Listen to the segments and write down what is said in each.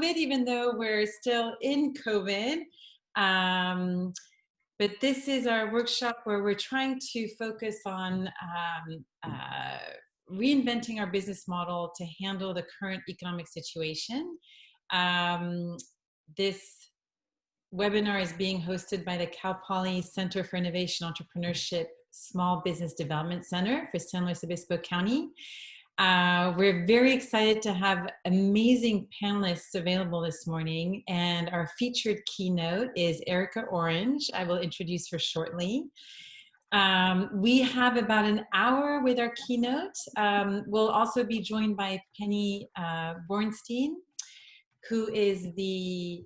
COVID, even though we're still in COVID. But this is our workshop where we're trying to focus on reinventing our business model to handle the current economic situation. This webinar is being hosted by the Cal Poly Center for Innovation Entrepreneurship Small Business Development Center for San Luis Obispo County. We're very excited to have amazing panelists available this morning, and our featured keynote is Erica Orange. I will introduce her shortly. We have about an hour with our keynote. We'll also be joined by Penny Borenstein, who is the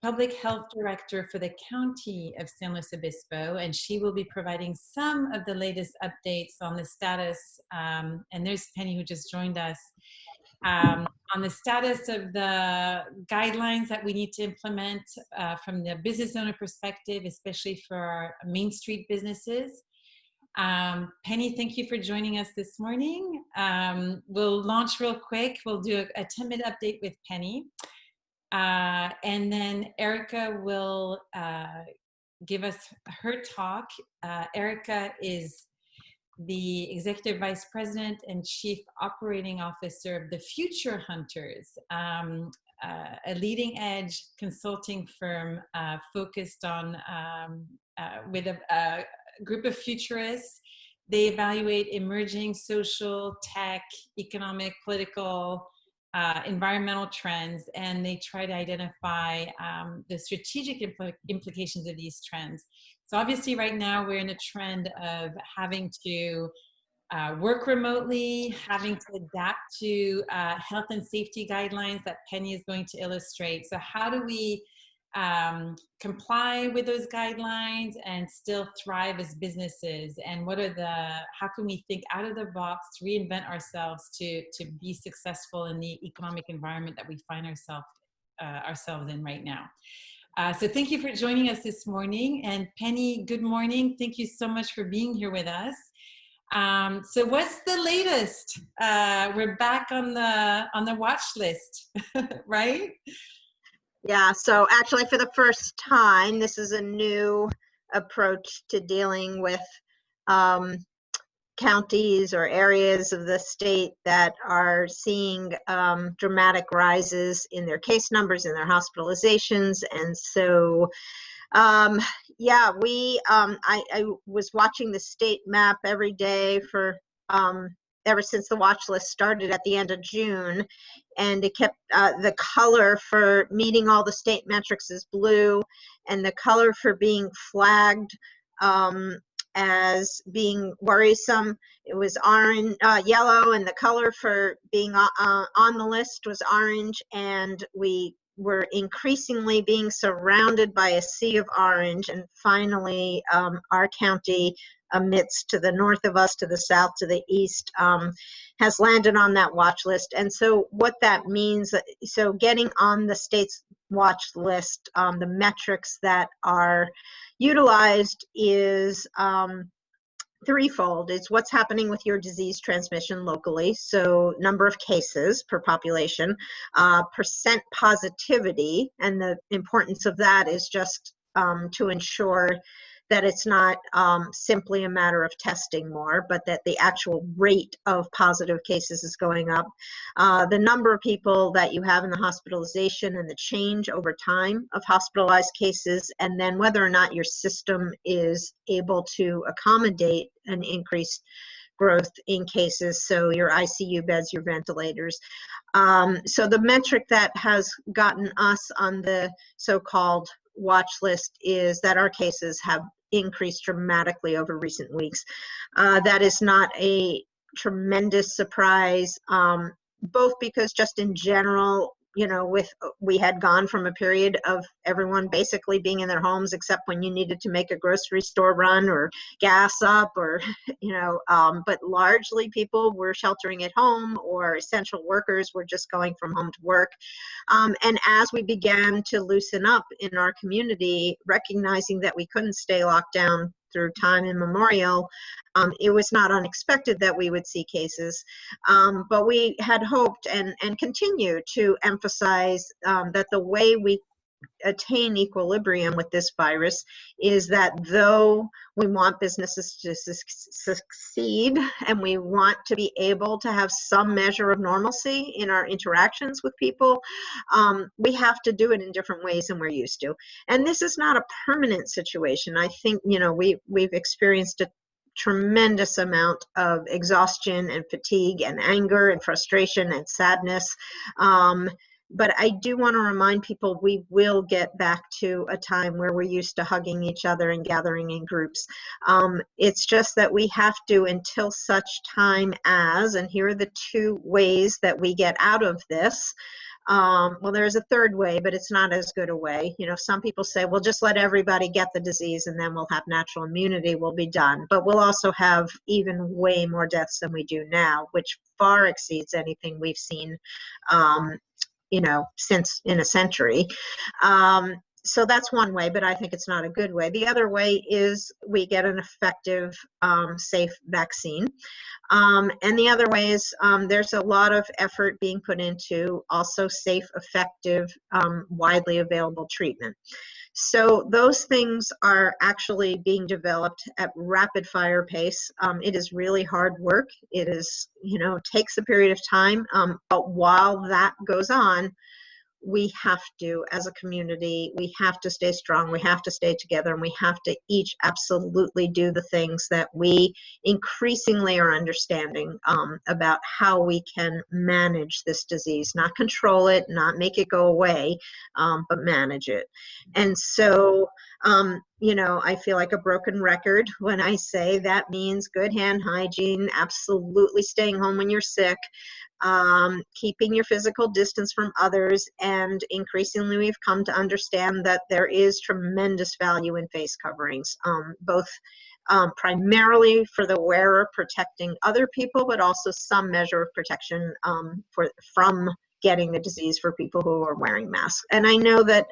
Public Health Director for the County of San Luis Obispo, and she will be providing some of the latest updates on the status, and there's Penny who just joined us, on the status of the guidelines that we need to implement from the business owner perspective, especially for our Main Street businesses. Penny, thank you for joining us this morning. We'll launch real quick. We'll do a 10-minute update with Penny. And then Erica will give us her talk. Erica is the Executive Vice President and Chief Operating Officer of the Future Hunters, a leading edge consulting firm focused on, with a group of futurists. They evaluate emerging social, tech, economic, political, environmental trends, and they try to identify the strategic implications of these trends. So obviously right now we're in a trend of having to work remotely, having to adapt to health and safety guidelines that Penny is going to illustrate. So how do we comply with those guidelines and still thrive as businesses, and how can we think out of the box to reinvent ourselves to be successful in the economic environment that we find ourselves in right now. So thank you for joining us this morning, and Penny, good morning. Thank you so much for being here with us. So what's the latest? We're back on the watch list, right? Yeah, so actually for the first time, this is a new approach to dealing with counties or areas of the state that are seeing dramatic rises in their case numbers, in their hospitalizations. And so, yeah, I was watching the state map every day for ever since the watch list started at the end of June, and it kept the color for meeting all the state metrics is blue, and the color for being flagged as being worrisome, it was orange, yellow, and the color for being on the list was orange, and we were increasingly being surrounded by a sea of orange. And finally, our county, amidst to the north of us, to the south, to the east, has landed on that watch list. And so what that means, so getting on the state's watch list, the metrics that are utilized is threefold. It's what's happening with your disease transmission locally, so number of cases per population, percent positivity, and the importance of that is just to ensure that it's not simply a matter of testing more, but that the actual rate of positive cases is going up. The number of people that you have in the hospitalization and the change over time of hospitalized cases, and then whether or not your system is able to accommodate an increased growth in cases, so your ICU beds, your ventilators. So the metric that has gotten us on the so-called watch list is that our cases have increased dramatically over recent weeks. That is not a tremendous surprise, both because just in general, you know, we had gone from a period of everyone basically being in their homes except when you needed to make a grocery store run or gas up, or, you know, but largely people were sheltering at home, or essential workers were just going from home to work. And as we began to loosen up in our community, recognizing that we couldn't stay locked down through time immemorial, it was not unexpected that we would see cases, but we had hoped and continue to emphasize that the way we attain equilibrium with this virus is that though we want businesses to succeed and we want to be able to have some measure of normalcy in our interactions with people, we have to do it in different ways than we're used to. And this is not a permanent situation. I think, we've experienced a tremendous amount of exhaustion and fatigue and anger and frustration and sadness. But I do want to remind people we will get back to a time where we're used to hugging each other and gathering in groups. It's just that we have to, until such time as, and here are the two ways that we get out of this. Well, there's a third way, but it's not as good a way. Some people say, well, just let everybody get the disease and then we'll have natural immunity, we'll be done. But we'll also have even way more deaths than we do now, which far exceeds anything we've seen since in a century. So that's one way, but I think it's not a good way. The other way is we get an effective, safe vaccine. And the other way is there's a lot of effort being put into also safe, effective, widely available treatment. So those things are actually being developed at rapid fire pace. It is really hard work. It is, takes a period of time. But while that goes on, we have to, as a community, we have to stay strong, we have to stay together, and we have to each absolutely do the things that we increasingly are understanding about how we can manage this disease, not control it, not make it go away, but manage it. And so, I feel like a broken record when I say that means good hand hygiene, absolutely staying home when you're sick, keeping your physical distance from others, and increasingly we've come to understand that there is tremendous value in face coverings, both primarily for the wearer protecting other people, but also some measure of protection from getting the disease for people who are wearing masks. And I know that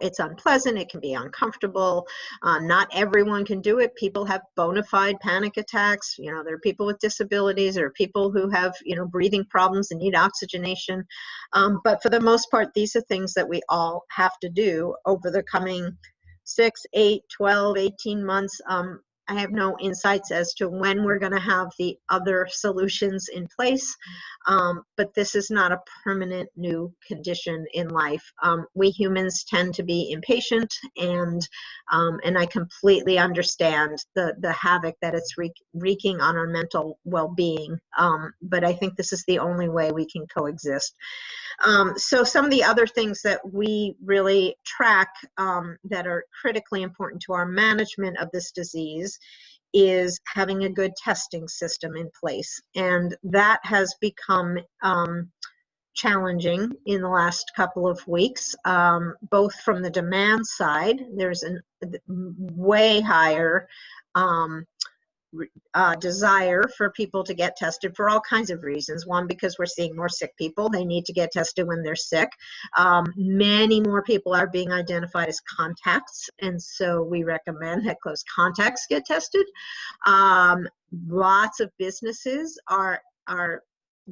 it's unpleasant, it can be uncomfortable, not everyone can do it. People have bona fide panic attacks, there are people with disabilities, there are people who have, breathing problems and need oxygenation. But for the most part, these are things that we all have to do over the coming 6, 8, 12, 18 months. I have no insights as to when we're going to have the other solutions in place, but this is not a permanent new condition in life. We humans tend to be impatient, and I completely understand the havoc that it's wreaking on our mental well-being, but I think this is the only way we can coexist. So some of the other things that we really track that are critically important to our management of this disease is having a good testing system in place. And that has become challenging in the last couple of weeks, both from the demand side. There's a way higher desire for people to get tested for all kinds of reasons. One, because we're seeing more sick people. They need to get tested when they're sick. Many more people are being identified as contacts, and so we recommend that close contacts get tested. Lots of businesses are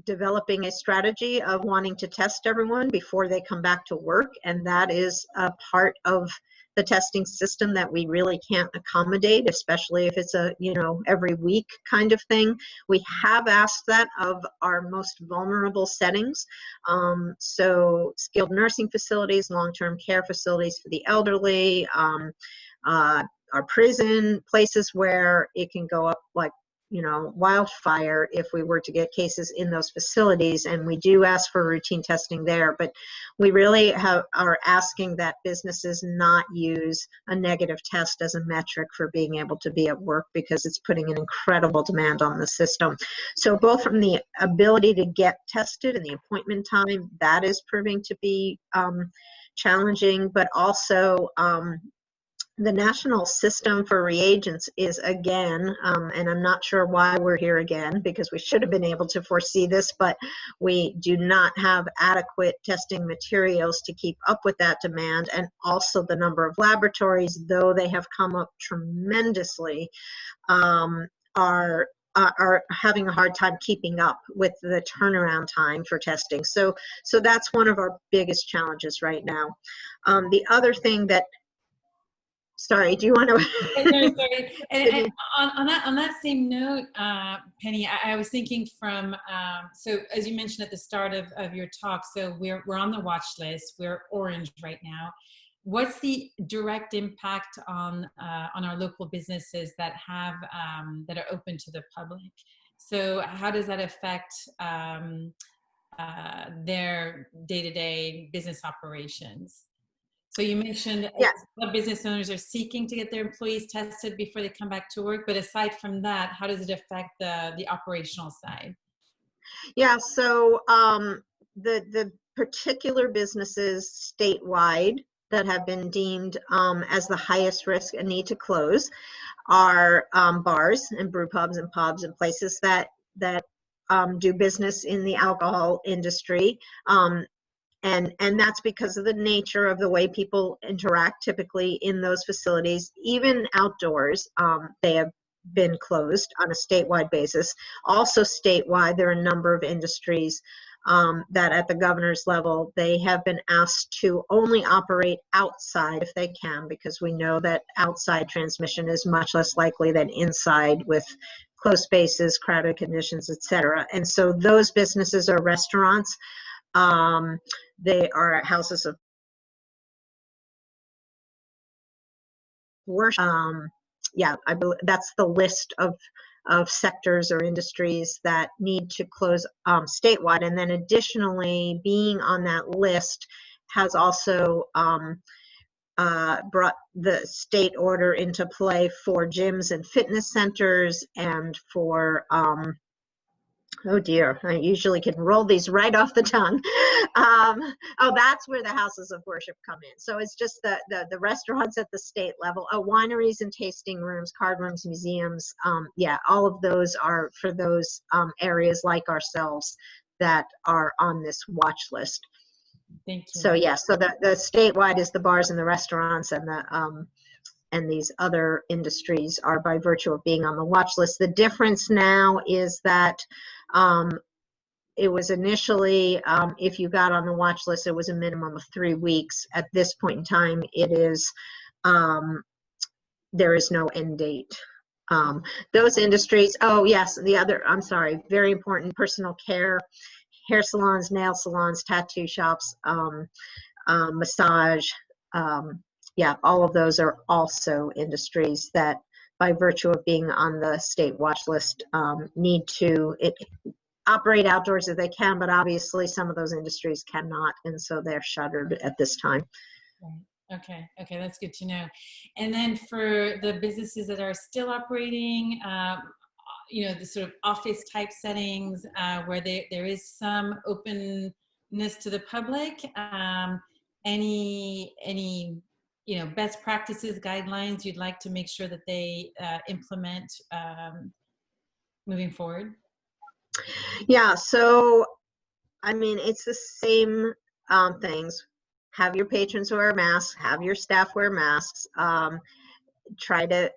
developing a strategy of wanting to test everyone before they come back to work, and that is a part of the testing system that we really can't accommodate, especially if it's a every week kind of thing. We have asked that of our most vulnerable settings, so skilled nursing facilities, long-term care facilities for the elderly, our prison, places where it can go up like wildfire if we were to get cases in those facilities, and we do ask for routine testing there, but we really are asking that businesses not use a negative test as a metric for being able to be at work, because it's putting an incredible demand on the system. So both from the ability to get tested and the appointment time, that is proving to be challenging, but also the national system for reagents is again, and I'm not sure why we're here again, because we should have been able to foresee this, but we do not have adequate testing materials to keep up with that demand. And also the number of laboratories, though they have come up tremendously, are having a hard time keeping up with the turnaround time for testing. So that's one of our biggest challenges right now. The other thing that, sorry, do you want to? No, sorry. And on that same note, Penny, I was thinking from, so as you mentioned at the start of your talk, so we're on the watch list, we're orange right now. What's the direct impact on our local businesses that have that are open to the public? So how does that affect their day-to-day business operations? So you mentioned some business owners are seeking to get their employees tested before they come back to work, but aside from that, how does it affect the operational side? Yeah, so the particular businesses statewide that have been deemed as the highest risk and need to close are bars and brew pubs and pubs and places that do business in the alcohol industry. And that's because of the nature of the way people interact typically in those facilities. Even outdoors, they have been closed on a statewide basis. Also statewide, there are a number of industries that at the governor's level, they have been asked to only operate outside if they can, because we know that outside transmission is much less likely than inside with close spaces, crowded conditions, etc. And so those businesses are restaurants. They are houses of worship. Yeah, I believe that's the list of sectors or industries that need to close statewide. And then additionally, being on that list has also brought the state order into play for gyms and fitness centers and for oh dear, I usually can roll these right off the tongue. Oh, that's where the houses of worship come in. So it's just the restaurants at the state level, wineries and tasting rooms, card rooms, museums. Yeah, all of those are for those areas like ourselves that are on this watch list. Thank you. So yeah, so the statewide is the bars and the restaurants, and these other industries are by virtue of being on the watch list. The difference now is that it was initially, if you got on the watch list, it was a minimum of 3 weeks. At this point in time, it is, there is no end date. Those industries, oh yes, the other, I'm sorry, very important, personal care, hair salons, nail salons, tattoo shops, massage, yeah, all of those are also industries that, by virtue of being on the state watch list, need to operate outdoors if they can, but obviously some of those industries cannot, and so they're shuttered at this time. Right. Okay, that's good to know. And then for the businesses that are still operating, you know, the sort of office type settings where there is some openness to the public, any you know, best practices, guidelines you'd like to make sure that they implement moving forward? Yeah, so I mean, it's the same things. Have your patrons wear masks, have your staff wear masks, try to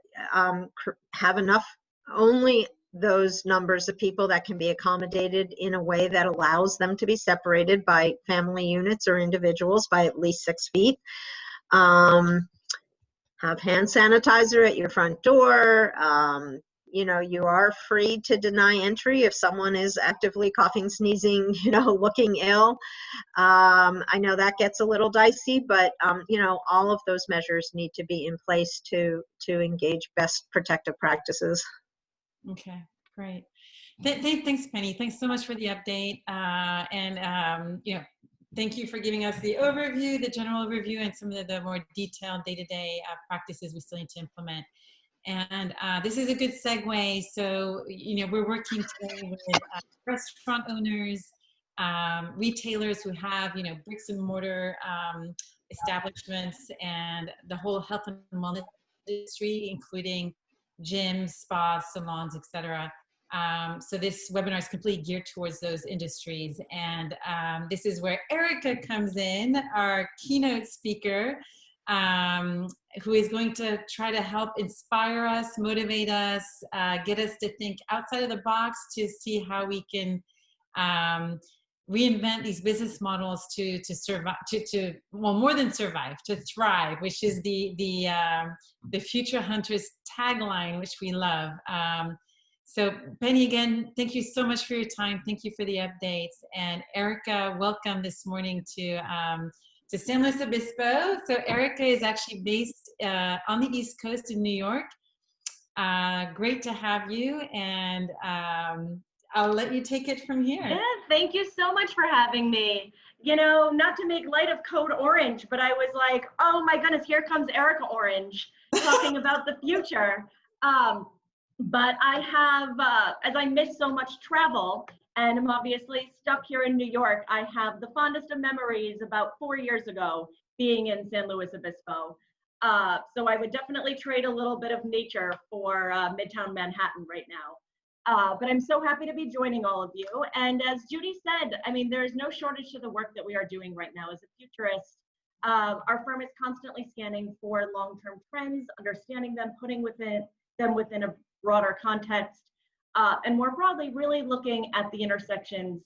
have enough, only those numbers of people that can be accommodated in a way that allows them to be separated by family units or individuals by at least 6 feet. Have hand sanitizer at your front door. You know, you are free to deny entry if someone is actively coughing, sneezing, you know, looking ill. I know that gets a little dicey, but, you know, all of those measures need to be in place to engage best protective practices. Okay, great. Thanks, Penny. Thanks so much for the update. You know, thank you for giving us the overview, the general overview, and some of the more detailed day-to-day practices we still need to implement. And this is a good segue. So, you know, we're working today with restaurant owners, retailers who have, bricks and mortar establishments, and the whole health and wellness industry, including gyms, spas, salons, etc. So this webinar is completely geared towards those industries. And this is where Erica comes in, our keynote speaker, who is going to try to help inspire us, motivate us, get us to think outside of the box to see how we can reinvent these business models to survive, to well, more than survive, to thrive, which is the Future Hunters tagline, which we love. So Penny, again, thank you so much for your time. Thank you for the updates. And Erica, welcome this morning to San Luis Obispo. So Erica is actually based on the East Coast in New York. Great to have you, and I'll let you take it from here. Yeah, thank you so much for having me. Not to make light of Code Orange, but I was like, oh my goodness, here comes Erica Orange talking about the future. But I have, as I miss so much travel, and I'm obviously stuck here in New York, I have the fondest of memories about 4 years ago being in San Luis Obispo. So I would definitely trade a little bit of nature for Midtown Manhattan right now. But I'm so happy to be joining all of you. And as Judy said, I mean, there's no shortage to the work that we are doing right now as a futurist. Our firm is constantly scanning for long-term trends, understanding them, putting them within a broader context, and more broadly, really looking at the intersections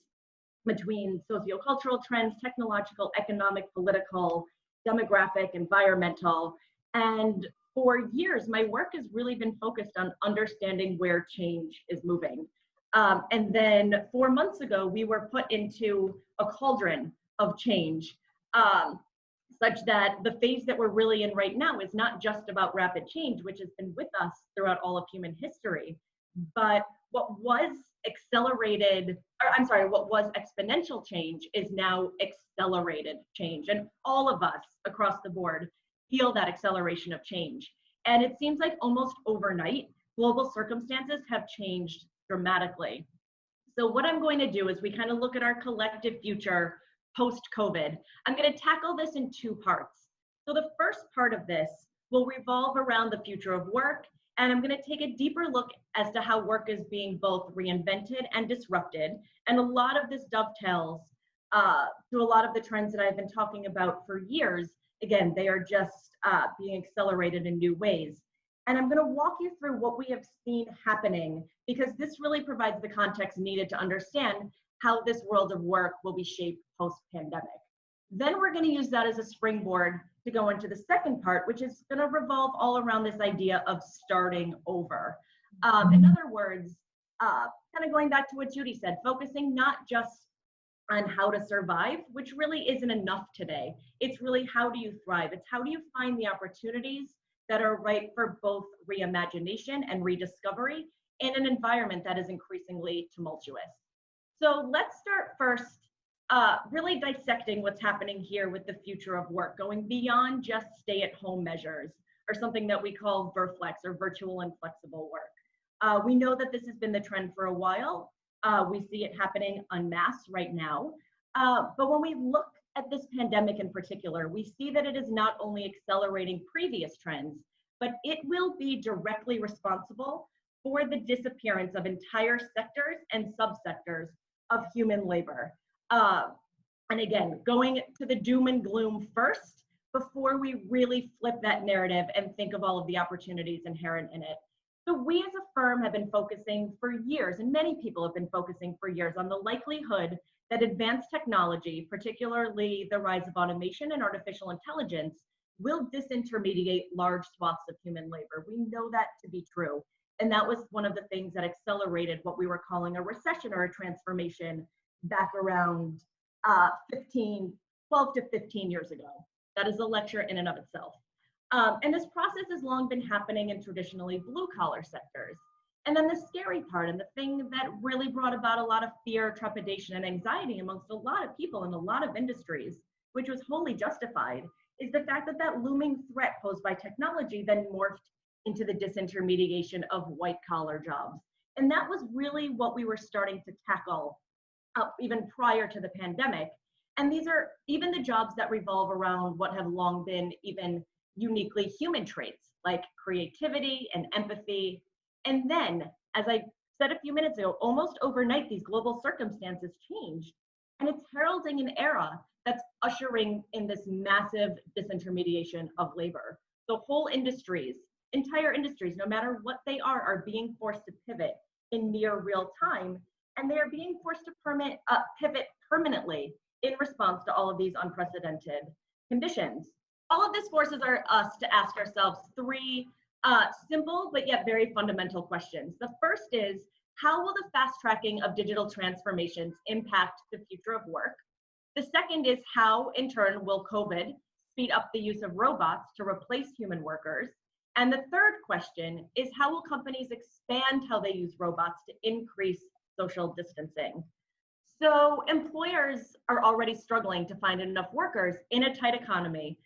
between sociocultural trends, technological, economic, political, demographic, environmental. And for years, my work has really been focused on understanding where change is moving. And then 4 months ago, we were put into a cauldron of change, such that the phase that we're really in right now is not just about rapid change, which has been with us throughout all of human history, but what was exponential change is now accelerated change. And all of us across the board feel that acceleration of change. And it seems like almost overnight, global circumstances have changed dramatically. So what I'm going to do is we kind of look at our collective future post-COVID. I'm going to tackle this in 2 parts. So the first part of this will revolve around the future of work, and I'm going to take a deeper look as to how work is being both reinvented and disrupted. And a lot of this dovetails to a lot of the trends that I've been talking about for years. Again, they are just being accelerated in new ways. And I'm going to walk you through what we have seen happening, because this really provides the context needed to understand how this world of work will be shaped post-pandemic. Then we're going to use that as a springboard to go into the second part, which is going to revolve all around this idea of starting over. In other words, kind of going back to what Judy said, focusing not just on how to survive, which really isn't enough today. It's really how do you thrive? It's how do you find the opportunities that are right for both reimagination and rediscovery in an environment that is increasingly tumultuous. So let's start first, really dissecting what's happening here with the future of work, going beyond just stay-at-home measures, or something that we call VRFlex, or virtual and flexible work. We know that this has been the trend for a while. We see it happening en masse right now. But when we look at this pandemic in particular, we see that it is not only accelerating previous trends, but it will be directly responsible for the disappearance of entire sectors and subsectors of human labor. And again, going to the doom and gloom first before we really flip that narrative and think of all of the opportunities inherent in it. So we as a firm have been focusing for years, and many people have been focusing for years, on the likelihood that advanced technology, particularly the rise of automation and artificial intelligence, will disintermediate large swaths of human labor. We know that to be true. And that was one of the things that accelerated what we were calling a recession or a transformation back around 12 to 15 years ago. That is a lecture in and of itself. And this process has long been happening in traditionally blue-collar sectors. And then the scary part, and the thing that really brought about a lot of fear, trepidation, and anxiety amongst a lot of people in a lot of industries, which was wholly justified, is the fact that that looming threat posed by technology then morphed into the disintermediation of white-collar jobs. And that was really what we were starting to tackle even prior to the pandemic. And these are even the jobs that revolve around what have long been even uniquely human traits, like creativity and empathy. And then, as I said a few minutes ago, almost overnight, these global circumstances changed. And it's heralding an era that's ushering in this massive disintermediation of labor. The whole industries, entire industries, no matter what they are being forced to pivot in near real time. And they are being forced to pivot permanently in response to all of these unprecedented conditions. All of this forces us to ask ourselves three simple but yet very fundamental questions. The first is, how will the fast tracking of digital transformations impact the future of work? The second is, how in turn will COVID speed up the use of robots to replace human workers? And the third question is, how will companies expand how they use robots to increase social distancing? So employers are already struggling to find enough workers in a tight economy,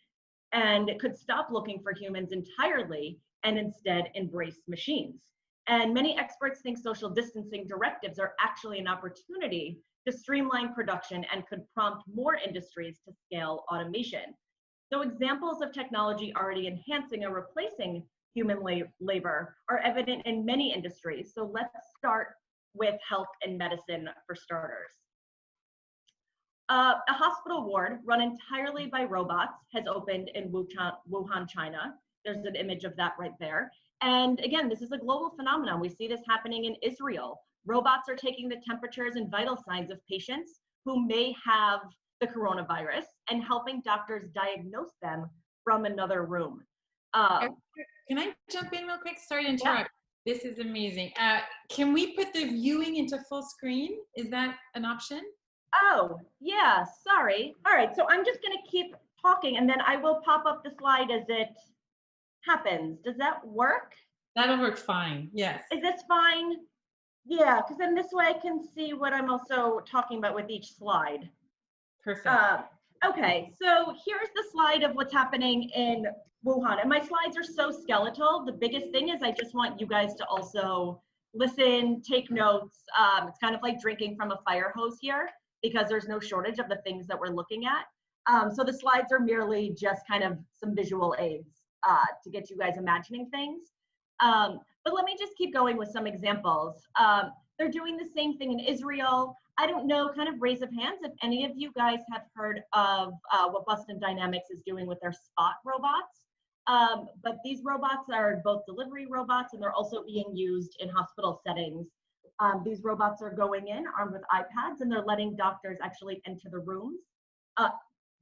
and could stop looking for humans entirely and instead embrace machines. And many experts think social distancing directives are actually an opportunity to streamline production and could prompt more industries to scale automation. So examples of technology already enhancing or replacing human labor are evident in many industries. So let's start with health and medicine for starters. A hospital ward run entirely by robots has opened in Wuhan, China. There's an image of that right there. And again, this is a global phenomenon. We see this happening in Israel. Robots are taking the temperatures and vital signs of patients who may have the coronavirus and helping doctors diagnose them from another room. Can I jump in real quick? Sorry to interrupt. Yeah. This is amazing. Can we put the viewing into full screen? Is that an option? Oh, yeah, sorry. All right, so I'm just gonna keep talking and then I will pop up the slide as it happens. Does that work? That'll work fine, yes. Is this fine? Yeah, because then this way I can see what I'm also talking about with each slide. Perfect. Okay, so here's the slide of what's happening in Wuhan. And my slides are so skeletal. The biggest thing is I just want you guys to also listen, take notes. It's kind of like drinking from a fire hose here, because there's no shortage of the things that we're looking at. So the slides are merely just kind of some visual aids to get you guys imagining things. But let me just keep going with some examples. They're doing the same thing in Israel. I don't know, kind of raise of hands if any of you guys have heard of what Boston Dynamics is doing with their Spot robots. But these robots are both delivery robots and they're also being used in hospital settings. These robots are going in armed with iPads and they're letting doctors actually enter the rooms.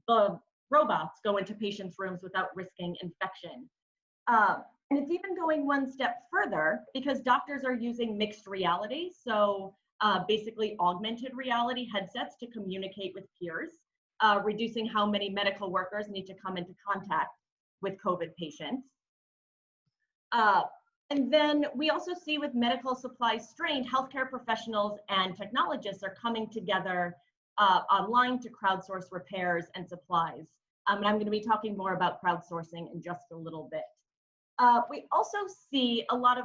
The robots go into patients' rooms without risking infection. And it's even going one step further because doctors are using mixed reality. So basically augmented reality headsets to communicate with peers, reducing how many medical workers need to come into contact with COVID patients. And then we also see with medical supplies strained, healthcare professionals and technologists are coming together online to crowdsource repairs and supplies. And I'm going to be talking more about crowdsourcing in just a little bit. We also see a lot of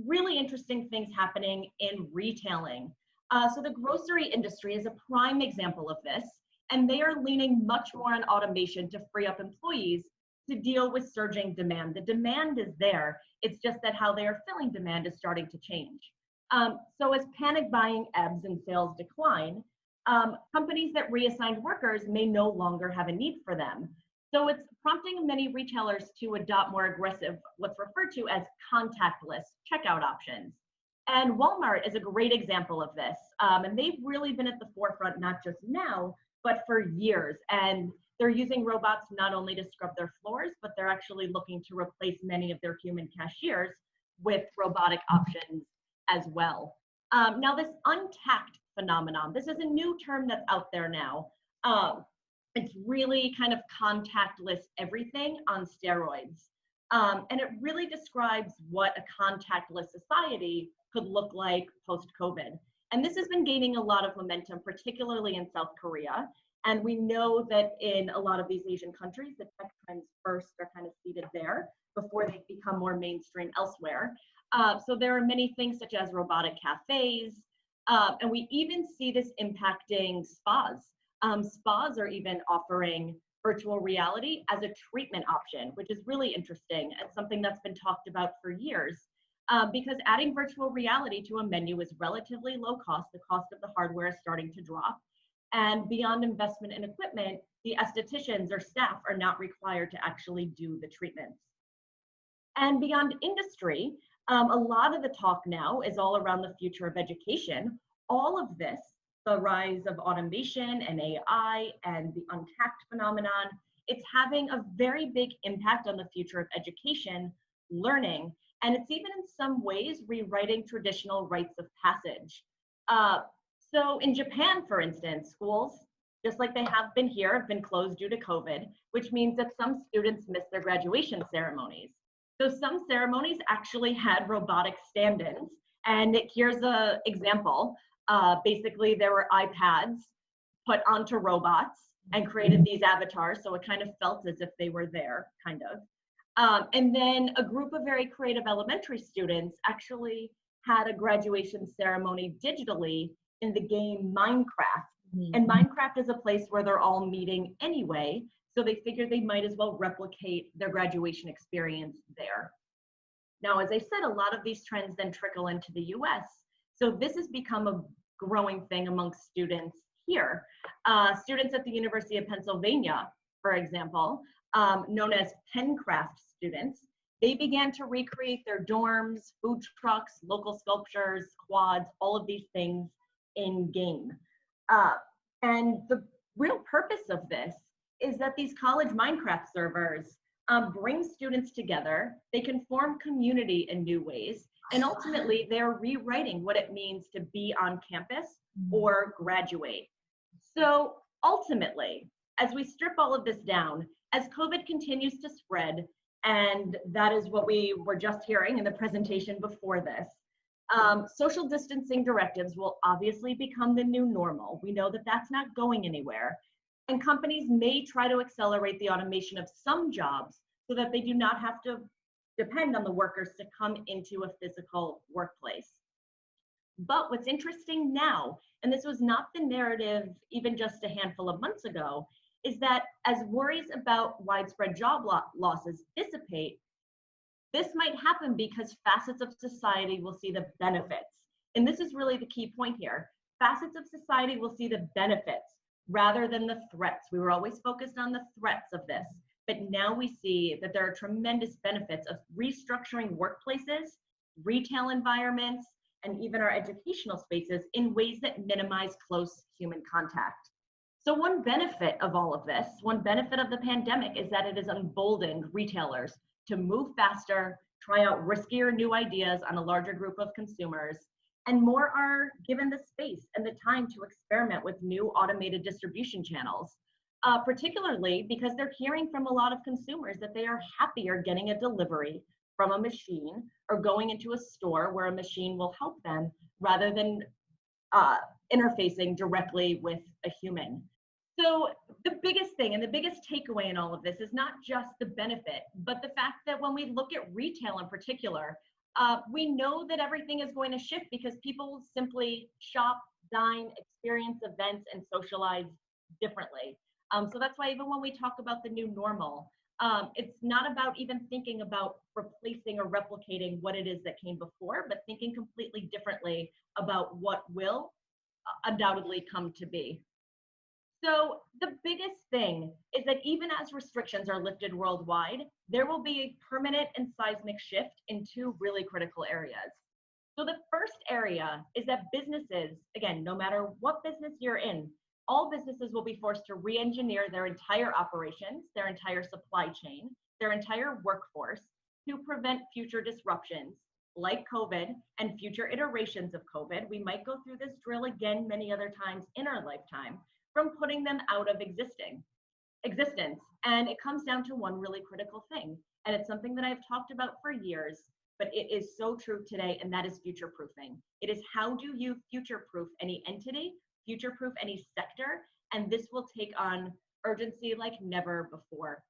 really interesting things happening in retailing. So the grocery industry is a prime example of this, and they are leaning much more on automation to free up employees to deal with surging demand. The demand is there. It's just that how they are filling demand is starting to change. So as panic buying ebbs and sales decline, companies that reassigned workers may no longer have a need for them. So it's prompting many retailers to adopt more aggressive, what's referred to as contactless checkout options. And Walmart is a great example of this. And they've really been at the forefront, not just now, but for years. And they're using robots not only to scrub their floors, but they're actually looking to replace many of their human cashiers with robotic options as well. Now this untacked phenomenon, this is a new term that's out there now. It's really kind of contactless everything on steroids. And it really describes what a contactless society could look like post-COVID. And this has been gaining a lot of momentum, particularly in South Korea. And we know that in a lot of these Asian countries, the tech trends first are kind of seeded there before they become more mainstream elsewhere. So there are many things such as robotic cafes, And we even see this impacting spas. Spas are even offering virtual reality as a treatment option, which is really interesting and something that's been talked about for years. Because adding virtual reality to a menu is relatively low cost. The cost of the hardware is starting to drop. And beyond investment in equipment, the estheticians or staff are not required to actually do the treatments. And beyond industry, a lot of the talk now is all around the future of education. All of this, the rise of automation and AI and the untacked phenomenon, it's having a very big impact on the future of education, learning, and it's even in some ways rewriting traditional rites of passage. So in Japan, for instance, schools, just like they have been here, have been closed due to COVID, which means that some students miss their graduation ceremonies. So some ceremonies actually had robotic stand-ins. And here's an example. Basically, there were iPads put onto robots and created these avatars. So it kind of felt as if they were there, kind of. And then a group of very creative elementary students actually had a graduation ceremony digitally in the game Minecraft. And Minecraft is a place where they're all meeting anyway, so they figured they might as well replicate their graduation experience there. Now, as I said, a lot of these trends then trickle into the US. So this has become a growing thing amongst students here. Students at the University of Pennsylvania, for example, known as PennCraft students, they began to recreate their dorms, food trucks, local sculptures, quads, all of these things in game. And the real purpose of this is that these college Minecraft servers bring students together. They can form community in new ways. And ultimately, they're rewriting what it means to be on campus or graduate. So ultimately, as we strip all of this down, as COVID continues to spread, and that is what we were just hearing in the presentation before this, social distancing directives will obviously become the new normal. We know that that's not going anywhere. And companies may try to accelerate the automation of some jobs so that they do not have to depend on the workers to come into a physical workplace. But what's interesting now, and this was not the narrative even just a handful of months ago, is that as worries about widespread job losses dissipate, this might happen because facets of society will see the benefits. And this is really the key point here. Facets of society will see the benefits rather than the threats. We were always focused on the threats of this, but now we see that there are tremendous benefits of restructuring workplaces, retail environments, and even our educational spaces in ways that minimize close human contact. So one benefit of all of this, one benefit of the pandemic is that it has emboldened retailers to move faster, try out riskier new ideas on a larger group of consumers, and more are given the space and the time to experiment with new automated distribution channels, particularly because they're hearing from a lot of consumers that they are happier getting a delivery from a machine or going into a store where a machine will help them rather than interfacing directly with a human. So the biggest thing and the biggest takeaway in all of this is not just the benefit, but the fact that when we look at retail in particular, we know that everything is going to shift because people simply shop, dine, experience events, and socialize differently. So that's why even when we talk about the new normal, it's not about even thinking about replacing or replicating what it is that came before, but thinking completely differently about what will undoubtedly come to be. So the biggest thing is that even as restrictions are lifted worldwide, there will be a permanent and seismic shift in two really critical areas. So the first area is that businesses, again, no matter what business you're in, all businesses will be forced to re-engineer their entire operations, their entire supply chain, their entire workforce to prevent future disruptions like COVID and future iterations of COVID. We might go through this drill again many other times in our lifetime, from putting them out of existence. And it comes down to one really critical thing. And it's something that I've talked about for years, but it is so true today, and that is future-proofing. It is how do you future-proof any entity, future-proof any sector, and this will take on urgency like never before.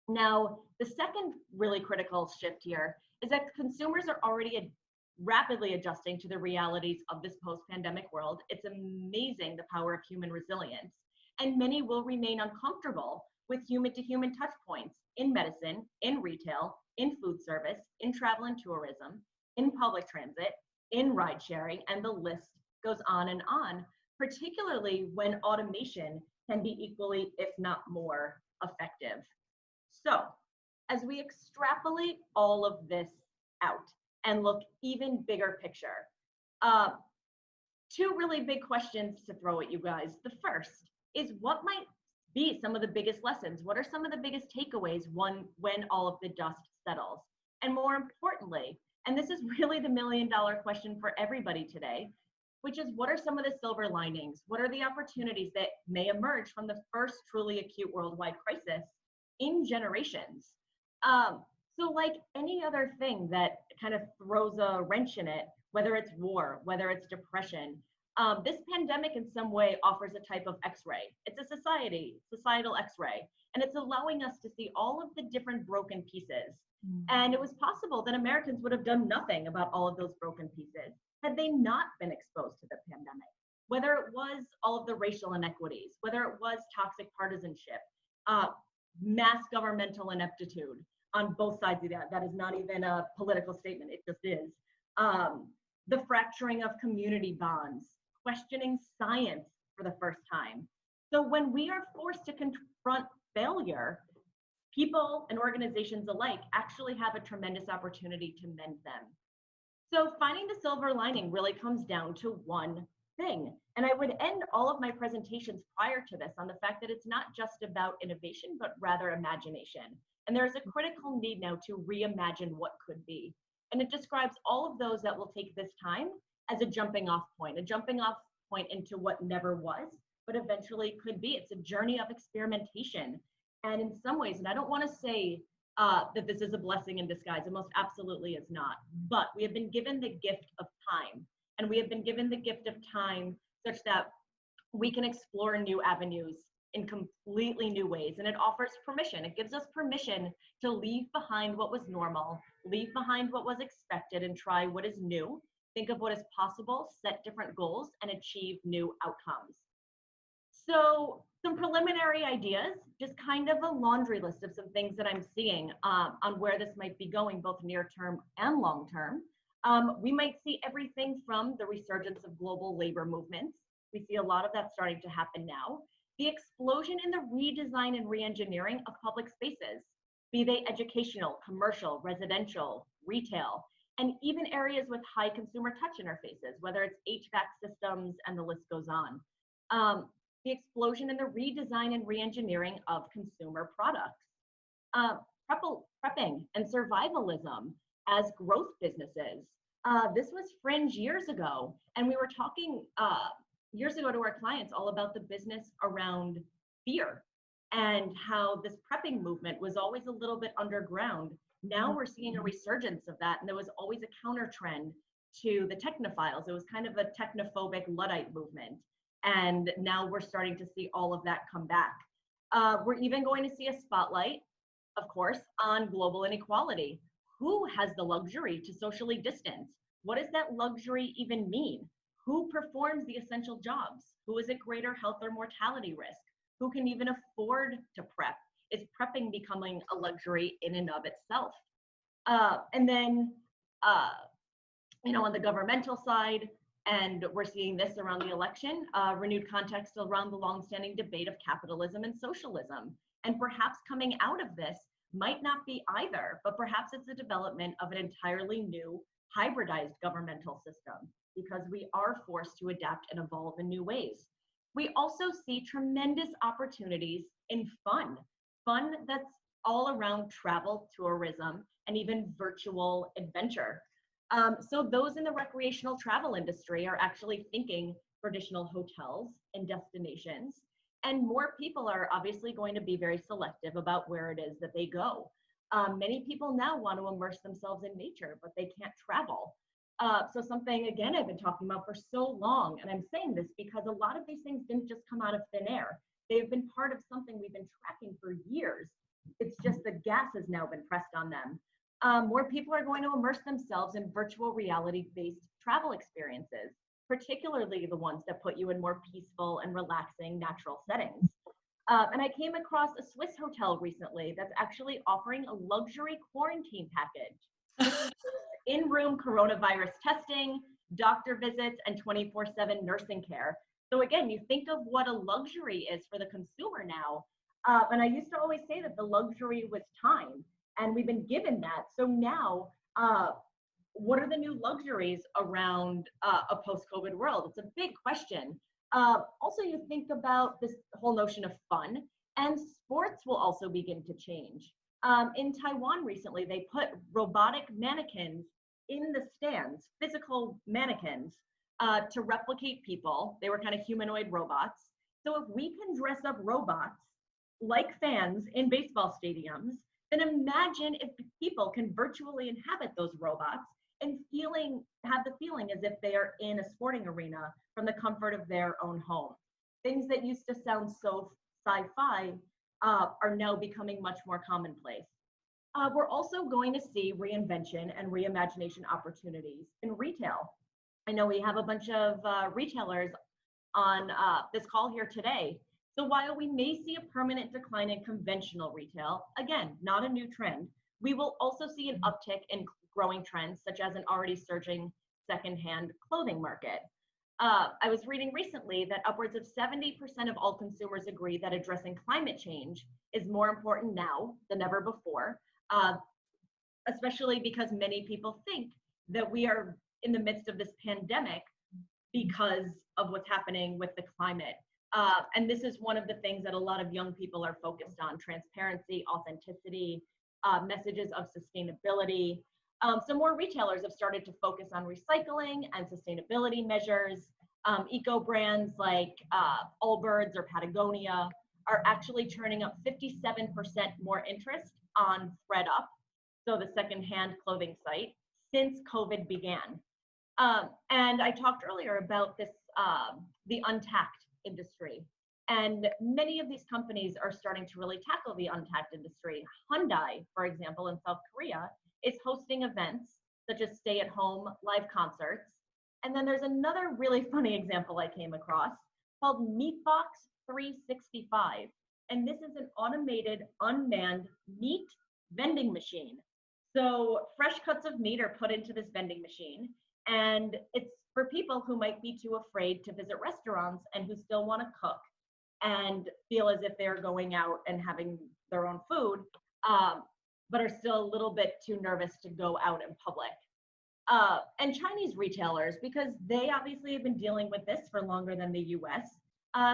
Now, the second really critical shift here is that consumers are already rapidly adjusting to the realities of this post-pandemic world. It's amazing the power of human resilience. And many will remain uncomfortable with human-to-human touch points in medicine, in retail, in food service, in travel and tourism, in public transit, in ride sharing, and the list goes on, particularly when automation can be equally, if not more, effective. So, as we extrapolate all of this out and look even bigger picture, two really big questions to throw at you guys. The first is, what might be some of the biggest lessons? What are some of the biggest takeaways when all of the dust settles? And more importantly, and this is really the million-dollar question for everybody today, which is, what are some of the silver linings? What are the opportunities that may emerge from the first truly acute worldwide crisis in generations? So like any other thing that kind of throws a wrench in it, whether it's war, whether it's depression, this pandemic in some way offers a type of X-ray. It's a societal X-ray, and it's allowing us to see all of the different broken pieces. And it was possible that Americans would have done nothing about all of those broken pieces had they not been exposed to the pandemic. Whether it was all of the racial inequities, whether it was toxic partisanship, mass governmental ineptitude on both sides of that is not even a political statement, it just is. The fracturing of community bonds, questioning science for the first time. So when we are forced to confront failure, people and organizations alike actually have a tremendous opportunity to mend them. So finding the silver lining really comes down to one thing. And I would end all of my presentations prior to this on the fact that it's not just about innovation, but rather imagination. And there's a critical need now to reimagine what could be. And it describes all of those that will take this time as a jumping off point into what never was, but eventually could be. It's a journey of experimentation. And in some ways, and I don't want to say that this is a blessing in disguise, it most absolutely is not, but we have been given the gift of time. And we have been given the gift of time such that we can explore new avenues in completely new ways. And it offers permission. It gives us permission to leave behind what was normal, leave behind what was expected, and try what is new, think of what is possible, set different goals, and achieve new outcomes. So some preliminary ideas, just kind of a laundry list of some things that I'm seeing on where this might be going, both near term and long term. We might see everything from the resurgence of global labor movements. We see a lot of that starting to happen now. The explosion in the redesign and reengineering of public spaces, be they educational, commercial, residential, retail, and even areas with high consumer touch interfaces, whether it's HVAC systems and the list goes on. The explosion in the redesign and reengineering of consumer products. Prepping and survivalism as growth businesses. This was fringe years ago, and we were talking years ago to our clients all about the business around fear and how this prepping movement was always a little bit underground. Now we're seeing a resurgence of that, and there was always a counter trend to the technophiles. It was kind of a technophobic Luddite movement, and now we're starting to see all of that come back. We're even going to see a spotlight, of course, on global inequality. Who has the luxury to socially distance? What does that luxury even mean? Who performs the essential jobs? Who is at greater health or mortality risk? Who can even afford to prep? Is prepping becoming a luxury in and of itself? And then, on the governmental side, and we're seeing this around the election, renewed context around the longstanding debate of capitalism and socialism. And perhaps coming out of this might not be either, but perhaps it's the development of an entirely new hybridized governmental system, because we are forced to adapt and evolve in new ways. We also see tremendous opportunities in fun that's all around travel, tourism, and even virtual adventure. So those in the recreational travel industry are actually thinking traditional hotels and destinations, and more people are obviously going to be very selective about where it is that they go. Many people now want to immerse themselves in nature, but they can't travel. So something, again, I've been talking about for so long, and I'm saying this because a lot of these things didn't just come out of thin air. They've been part of something we've been tracking for years. It's just the gas has now been pressed on them. More people are going to immerse themselves in virtual reality-based travel experiences, particularly the ones that put you in more peaceful and relaxing natural settings. And I came across a Swiss hotel recently that's actually offering a luxury quarantine package. In-room coronavirus testing, doctor visits, and 24/7 nursing care. So again, you think of what a luxury is for the consumer now. And I used to always say that the luxury was time, and we've been given that. So now, what are the new luxuries around a post-COVID world? It's a big question. Also, you think about this whole notion of fun, and sports will also begin to change. In Taiwan recently, they put robotic mannequins in the stands, physical mannequins, to replicate people. They were kind of humanoid robots. So if we can dress up robots like fans in baseball stadiums, then imagine if people can virtually inhabit those robots and have the feeling as if they are in a sporting arena from the comfort of their own home. Things that used to sound so sci-fi are now becoming much more commonplace. We're also going to see reinvention and reimagination opportunities in retail. I know we have a bunch of retailers on this call here today. So while we may see a permanent decline in conventional retail, again, not a new trend, we will also see an uptick in growing trends, such as an already surging secondhand clothing market. I was reading recently that upwards of 70% of all consumers agree that addressing climate change is more important now than ever before, especially because many people think that we are in the midst of this pandemic because of what's happening with the climate. And this is one of the things that a lot of young people are focused on: transparency, authenticity, messages of sustainability. So more retailers have started to focus on recycling and sustainability measures. Eco brands like Allbirds or Patagonia are actually churning up 57% more interest on ThredUp, so the secondhand clothing site, since COVID began. And I talked earlier about this, the untapped industry. And many of these companies are starting to really tackle the untapped industry. Hyundai, for example, in South Korea, is hosting events such as stay-at-home live concerts. And then there's another really funny example I came across called Meatbox 365. And this is an automated, unmanned meat vending machine. So fresh cuts of meat are put into this vending machine, and it's for people who might be too afraid to visit restaurants and who still want to cook and feel as if they're going out and having their own food, but are still a little bit too nervous to go out in public. And Chinese retailers, because they obviously have been dealing with this for longer than the US,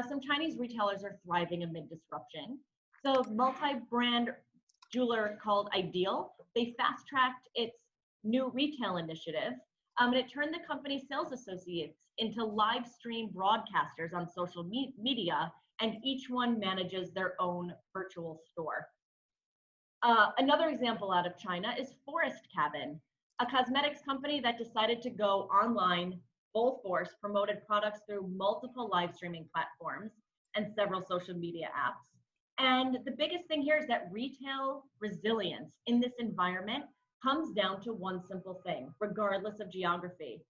some Chinese retailers are thriving amid disruption. So multi-brand jeweler called Ideal, they fast-tracked its new retail initiative, and it turned the company's sales associates into live stream broadcasters on social media, and each one manages their own virtual store. Another example out of China is Forest Cabin, a cosmetics company that decided to go online full force, promoted products through multiple live streaming platforms and several social media apps. And the biggest thing here is that retail resilience in this environment comes down to one simple thing, regardless of geography.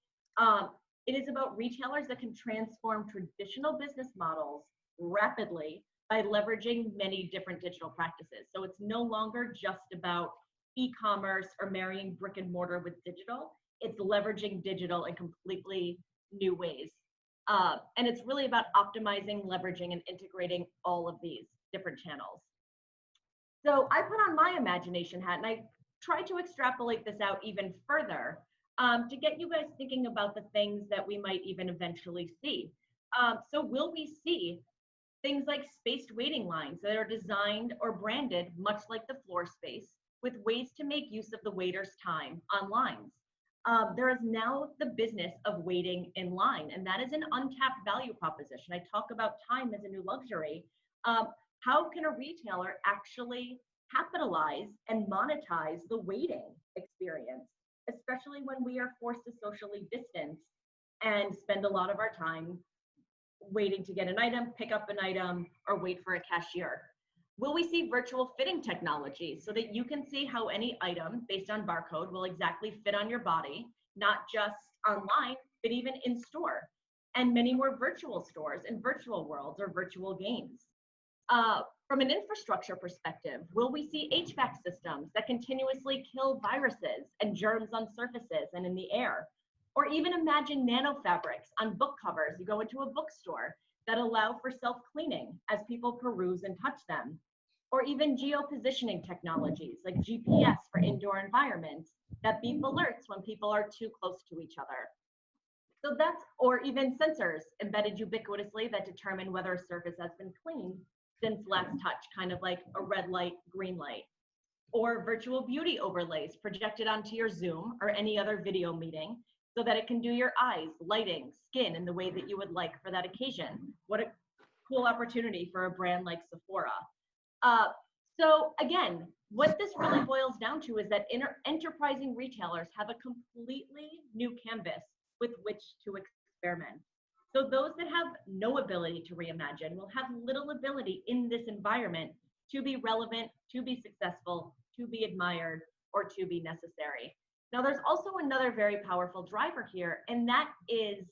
It is about retailers that can transform traditional business models rapidly by leveraging many different digital practices. So it's no longer just about e-commerce or marrying brick and mortar with digital. It's leveraging digital in completely new ways. And it's really about optimizing, leveraging, and integrating all of these different channels. So I put on my imagination hat and I tried to extrapolate this out even further to get you guys thinking about the things that we might even eventually see. So will we see things like spaced waiting lines that are designed or branded much like the floor space, with ways to make use of the waiter's time on lines? There is now the business of waiting in line, and that is an untapped value proposition. I talk about time as a new luxury. How can a retailer actually capitalize and monetize the waiting experience, especially when we are forced to socially distance and spend a lot of our time waiting to get an item, pick up an item, or wait for a cashier? Will we see virtual fitting technology so that you can see how any item based on barcode will exactly fit on your body, not just online, but even in store? And many more virtual stores and virtual worlds or virtual games. From an infrastructure perspective, will we see HVAC systems that continuously kill viruses and germs on surfaces and in the air? Or even imagine nanofabrics on book covers. You go into a bookstore that allow for self-cleaning as people peruse and touch them. Or even geo-positioning technologies like GPS for indoor environments that beep alerts when people are too close to each other. So that's, or even sensors embedded ubiquitously that determine whether a surface has been cleaned since last touch, kind of like a red light, green light. Or virtual beauty overlays projected onto your Zoom or any other video meeting so that it can do your eyes, lighting, skin in the way that you would like for that occasion. What a cool opportunity for a brand like Sephora. So again, what this really boils down to is that enterprising retailers have a completely new canvas with which to experiment. So those that have no ability to reimagine will have little ability in this environment to be relevant, to be successful, to be admired, or to be necessary. Now, there's also another very powerful driver here, and that is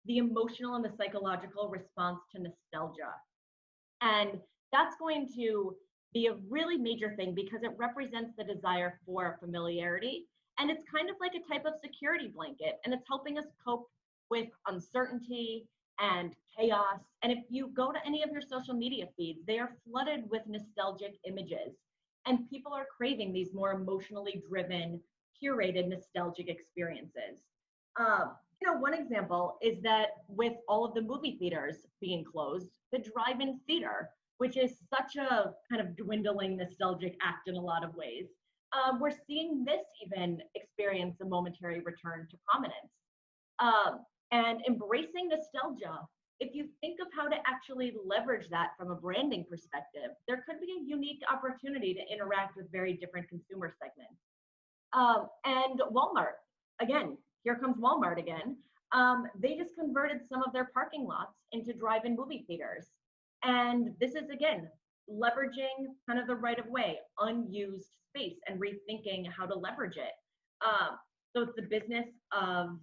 the emotional and the psychological response to nostalgia. And that's going to be a really major thing because it represents the desire for familiarity. And it's kind of like a type of security blanket, and it's helping us cope with uncertainty and chaos. And if you go to any of your social media feeds, they are flooded with nostalgic images. And people are craving these more emotionally driven, curated nostalgic experiences. One example is that with all of the movie theaters being closed, the drive-in theater, which is such a kind of dwindling nostalgic act in a lot of ways, we're seeing this even experience a momentary return to prominence. And embracing nostalgia, if you think of how to actually leverage that from a branding perspective, there could be a unique opportunity to interact with very different consumer segments. And Walmart, again, here comes Walmart again. They just converted some of their parking lots into drive-in movie theaters. And this is, again, leveraging kind of the right of way, unused space, and rethinking how to leverage it. So it's the business of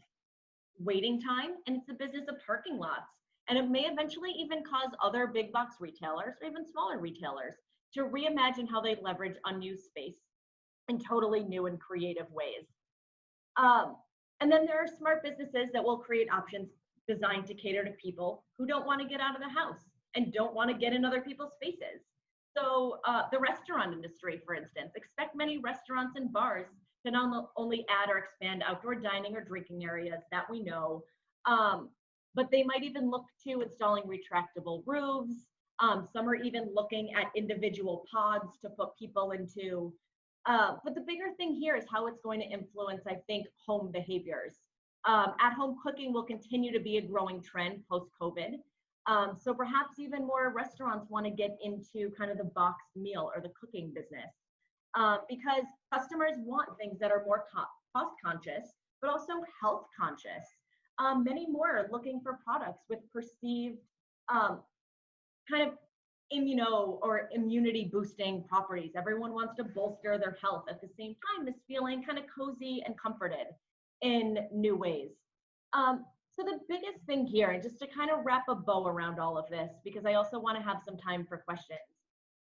waiting time, and it's the business of parking lots. And it may eventually even cause other big box retailers or even smaller retailers to reimagine how they leverage unused space in totally new and creative ways. And then there are smart businesses that will create options designed to cater to people who don't want to get out of the house and don't want to get in other people's spaces. So the restaurant industry, for instance, expect many restaurants and bars to not only add or expand outdoor dining or drinking areas that we know, but they might even look to installing retractable roofs. Some are even looking at individual pods to put people into. But the bigger thing here is how it's going to influence, I think, home behaviors. At-home cooking will continue to be a growing trend post-COVID. So perhaps even more restaurants want to get into kind of the boxed meal or the cooking business because customers want things that are more cost conscious, but also health conscious. Many more are looking for products with perceived kind of immunity boosting properties. Everyone wants to bolster their health at the same time as feeling kind of cozy and comforted in new ways. So the biggest thing here, and just to kind of wrap a bow around all of this, because I also want to have some time for questions,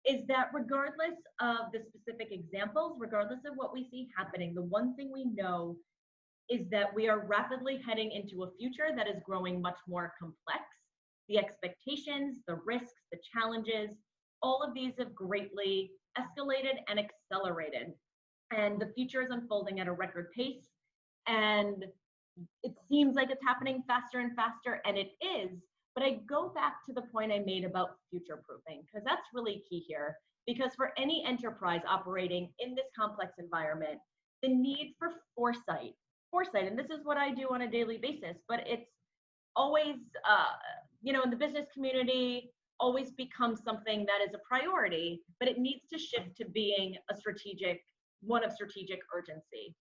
is that regardless of the specific examples, regardless of what we see happening, the one thing we know is that we are rapidly heading into a future that is growing much more complex. The expectations, the risks, the challenges, all of these have greatly escalated and accelerated. And the future is unfolding at a record pace. And it seems like it's happening faster and faster, and it is. But I go back to the point I made about future-proofing, because that's really key here. Because for any enterprise operating in this complex environment, the need for foresight, and this is what I do on a daily basis, but it's always, in the business community, always becomes something that is a priority, but it needs to shift to being one of strategic urgency.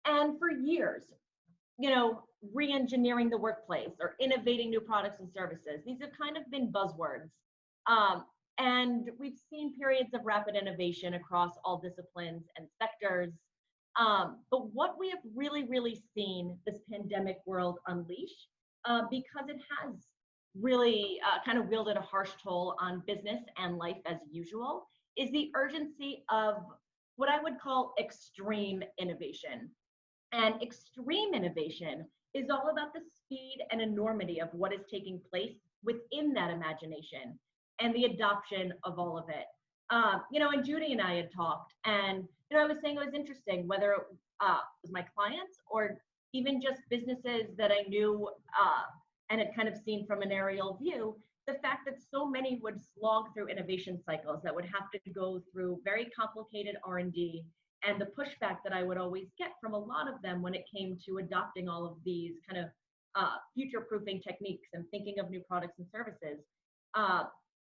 And for years, re-engineering the workplace or innovating new products and services, these have kind of been buzzwords. And we've seen periods of rapid innovation across all disciplines and sectors. But what we have really, really seen this pandemic world unleash, because it has really kind of wielded a harsh toll on business and life as usual, is the urgency of what I would call extreme innovation. And extreme innovation is all about the speed and enormity of what is taking place within that imagination and the adoption of all of it. And Judy and I had talked, and I was saying it was interesting whether it was my clients or even just businesses that I knew and had kind of seen from an aerial view, the fact that so many would slog through innovation cycles that would have to go through very complicated R&D, and the pushback that I would always get from a lot of them when it came to adopting all of these kind of future-proofing techniques and thinking of new products and services.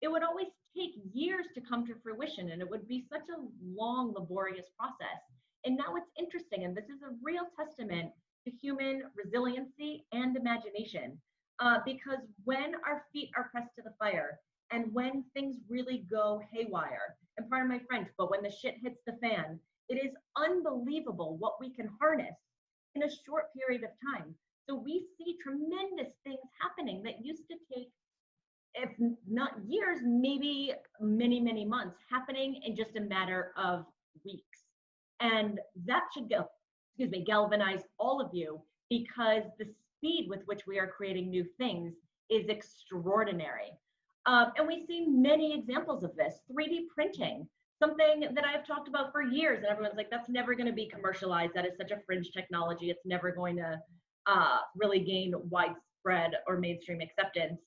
It would always take years to come to fruition, and it would be such a long, laborious process. And now it's interesting, and this is a real testament to human resiliency and imagination, because when our feet are pressed to the fire and when things really go haywire, and pardon my French, but when the shit hits the fan, it is unbelievable what we can harness in a short period of time. So we see tremendous things happening that used to take, if not years, maybe many, many months, happening in just a matter of weeks. And that should galvanize all of you, because the speed with which we are creating new things is extraordinary. And we see many examples of this. 3D printing, something that I've talked about for years, and everyone's like, that's never going to be commercialized. That is such a fringe technology. It's never going to really gain widespread or mainstream acceptance.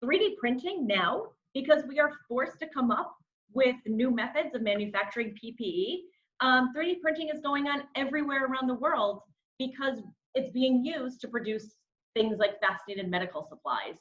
3D printing now, because we are forced to come up with new methods of manufacturing PPE, 3D printing is going on everywhere around the world because it's being used to produce things like fast-needed medical supplies,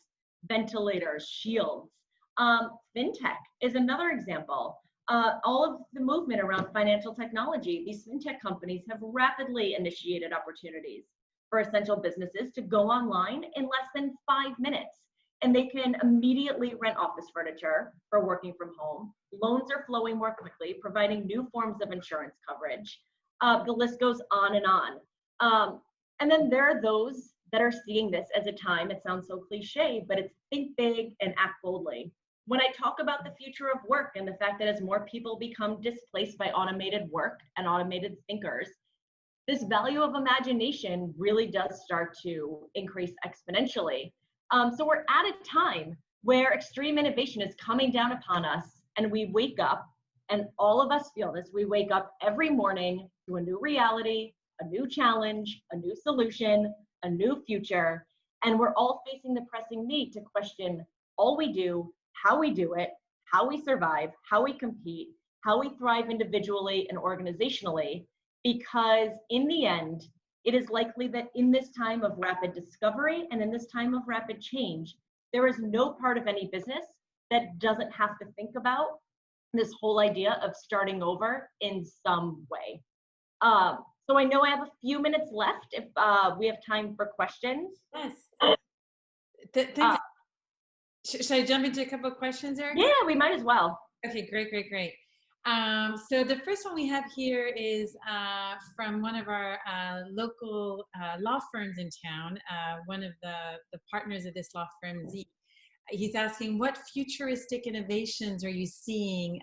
ventilators, shields. Fintech is another example. All of the movement around financial technology, these fintech companies have rapidly initiated opportunities for essential businesses to go online in less than 5 minutes. And they can immediately rent office furniture for working from home. Loans are flowing more quickly, providing new forms of insurance coverage. The list goes on and on. And then there are those that are seeing this as a time, it sounds so cliche, but it's think big and act boldly. When I talk about the future of work and the fact that as more people become displaced by automated work and automated thinkers, this value of imagination really does start to increase exponentially. So we're at a time where extreme innovation is coming down upon us, and we wake up, and all of us feel this, we wake up every morning to a new reality, a new challenge, a new solution, a new future, and we're all facing the pressing need to question all we do, how we do it, how we survive, how we compete, how we thrive individually and organizationally, because in the end, it is likely that in this time of rapid discovery and in this time of rapid change, there is no part of any business that doesn't have to think about this whole idea of starting over in some way. So I know I have a few minutes left if we have time for questions. Yes. Thanks. Should I jump into a couple of questions, Erica? Yeah, we might as well. Okay, great. So the first one we have here is from one of our local law firms in town, one of the partners of this law firm, Z. He's asking, what futuristic innovations are you seeing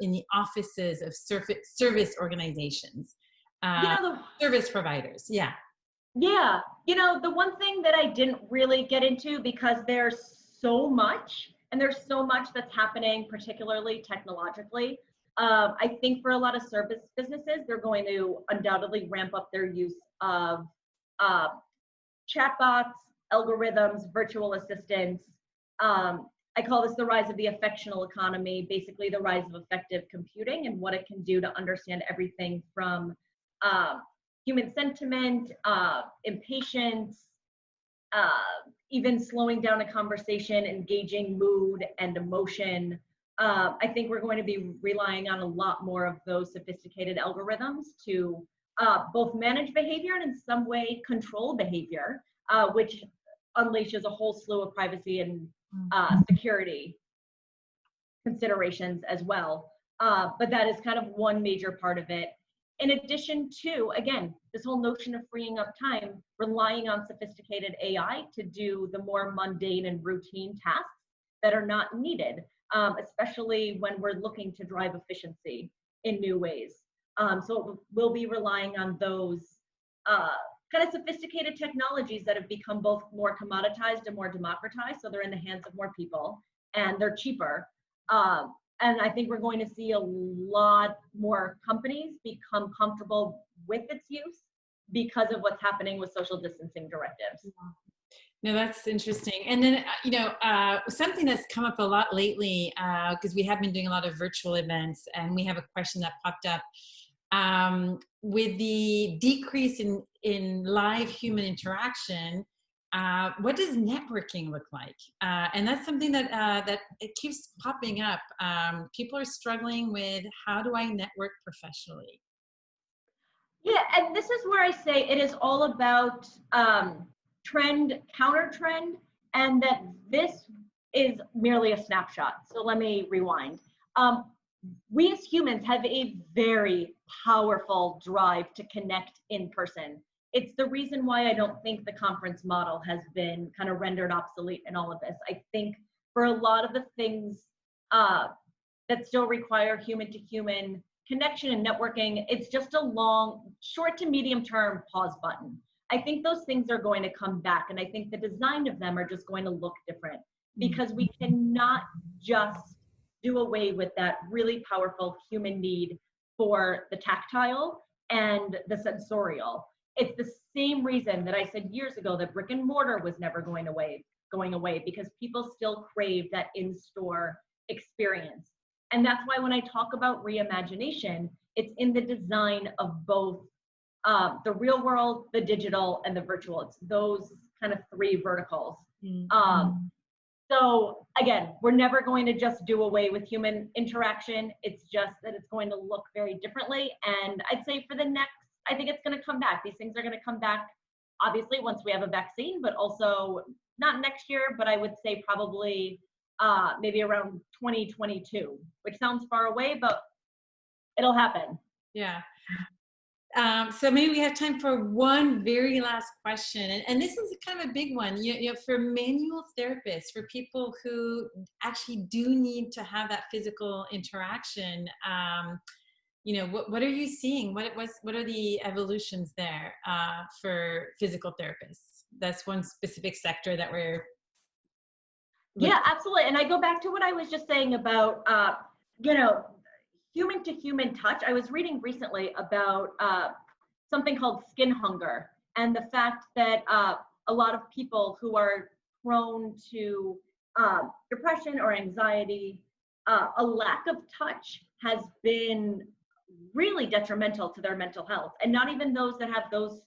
in the offices of service organizations, service providers? Yeah. Yeah, the one thing that I didn't really get into, because there's so much, and there's so much that's happening, particularly technologically. I think for a lot of service businesses, they're going to undoubtedly ramp up their use of chatbots, algorithms, virtual assistants. I call this the rise of the affectional economy, basically the rise of effective computing and what it can do to understand everything from human sentiment, impatience, even slowing down a conversation, engaging mood and emotion. I think we're going to be relying on a lot more of those sophisticated algorithms to both manage behavior and in some way control behavior, which unleashes a whole slew of privacy and security considerations as well. But that is kind of one major part of it. In addition to, again, this whole notion of freeing up time, relying on sophisticated AI to do the more mundane and routine tasks that are not needed, especially when we're looking to drive efficiency in new ways. So we'll be relying on those kind of sophisticated technologies that have become both more commoditized and more democratized. So they're in the hands of more people and they're cheaper. And I think we're going to see a lot more companies become comfortable with its use because of what's happening with social distancing directives. No, that's interesting. And then, something that's come up a lot lately, because we have been doing a lot of virtual events, and we have a question that popped up. With the decrease in live human interaction, what does networking look like? And that's something that that it keeps popping up. People are struggling with, how do I network professionally? Yeah, and this is where I say it is all about trend, counter trend, and that this is merely a snapshot. So let me rewind. We as humans have a very powerful drive to connect in person. It's the reason why I don't think the conference model has been kind of rendered obsolete in all of this. I think for a lot of the things that still require human to human connection and networking, it's just a long, short to medium term pause button. I think those things are going to come back, and I think the design of them are just going to look different, because we cannot just do away with that really powerful human need for the tactile and the sensorial. It's the same reason that I said years ago that brick and mortar was never going away, because people still crave that in-store experience. And that's why when I talk about reimagination, it's in the design of both the real world, the digital, and the virtual. It's those kind of three verticals. So again, we're never going to just do away with human interaction. It's just that it's going to look very differently. And I'd say for the next, I think it's going to come back. These things are going to come back, obviously, once we have a vaccine, but also not next year, but I would say probably maybe around 2022, which sounds far away, but it'll happen. Yeah. So maybe we have time for one very last question. And this is kind of a big one, you know, for manual therapists, for people who actually do need to have that physical interaction. You know, what are you seeing? What are the evolutions there for physical therapists? That's one specific sector that we're looking. Yeah, absolutely. And I go back to what I was just saying about, you know, human to human touch. I was reading recently about something called skin hunger, and the fact that a lot of people who are prone to depression or anxiety, a lack of touch has been really detrimental to their mental health. And not even those that have those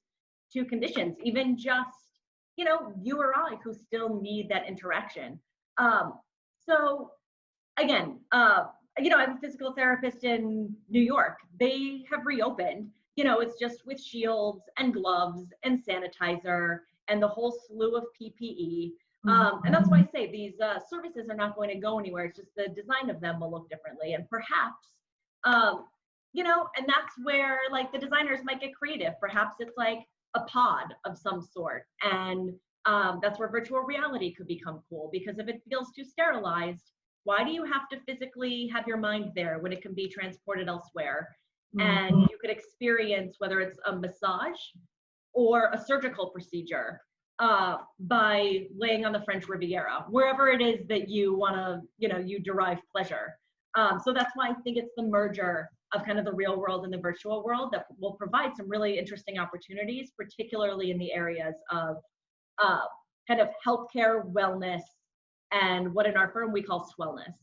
two conditions, even just, you know, you or I who still need that interaction. So again, you know, I'm a physical therapist in New York. They have reopened, you know, it's just with shields and gloves and sanitizer and the whole slew of PPE. And that's why I say these services are not going to go anywhere. It's just the design of them will look differently. And perhaps, you know, and that's where like the designers might get creative. Perhaps it's like a pod of some sort. And that's where virtual reality could become cool, because if it feels too sterilized, why do you have to physically have your mind there when it can be transported elsewhere? And you could experience, whether it's a massage or a surgical procedure, by laying on the French Riviera, wherever it is that you want to, you know, you derive pleasure. So that's why I think it's the merger of kind of the real world and the virtual world that will provide some really interesting opportunities, particularly in the areas of kind of healthcare, wellness, and what in our firm we call swellness.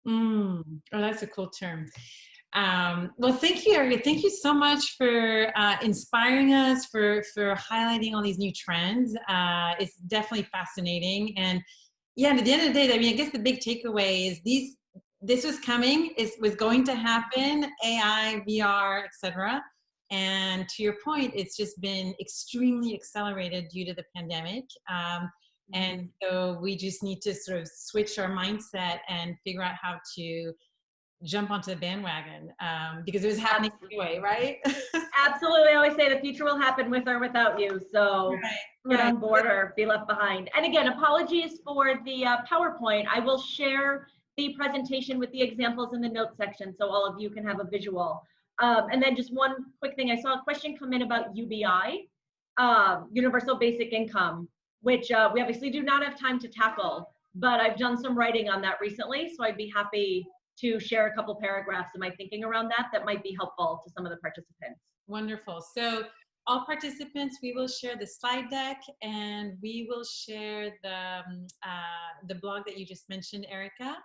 Oh, that's a cool term. Well, thank you, Erica. Thank you so much for inspiring us, for highlighting all these new trends. It's definitely fascinating. And yeah, at the end of the day, I mean, I guess the big takeaway is this was coming, was going to happen, AI, VR, etc. And to your point, it's just been extremely accelerated due to the pandemic. And so we just need to sort of switch our mindset and figure out how to jump onto the bandwagon, because it was happening anyway, right? Absolutely. I always say the future will happen with or without you. So get on board or be left behind. And again, apologies for the PowerPoint. I will share the presentation with the examples in the notes section so all of you can have a visual. And then just one quick thing. I saw a question come in about UBI, Universal Basic Income, which we obviously do not have time to tackle, but I've done some writing on that recently. So I'd be happy to share a couple paragraphs of my thinking around that might be helpful to some of the participants. Wonderful. So all participants, we will share the slide deck, and we will share the blog that you just mentioned, Erica.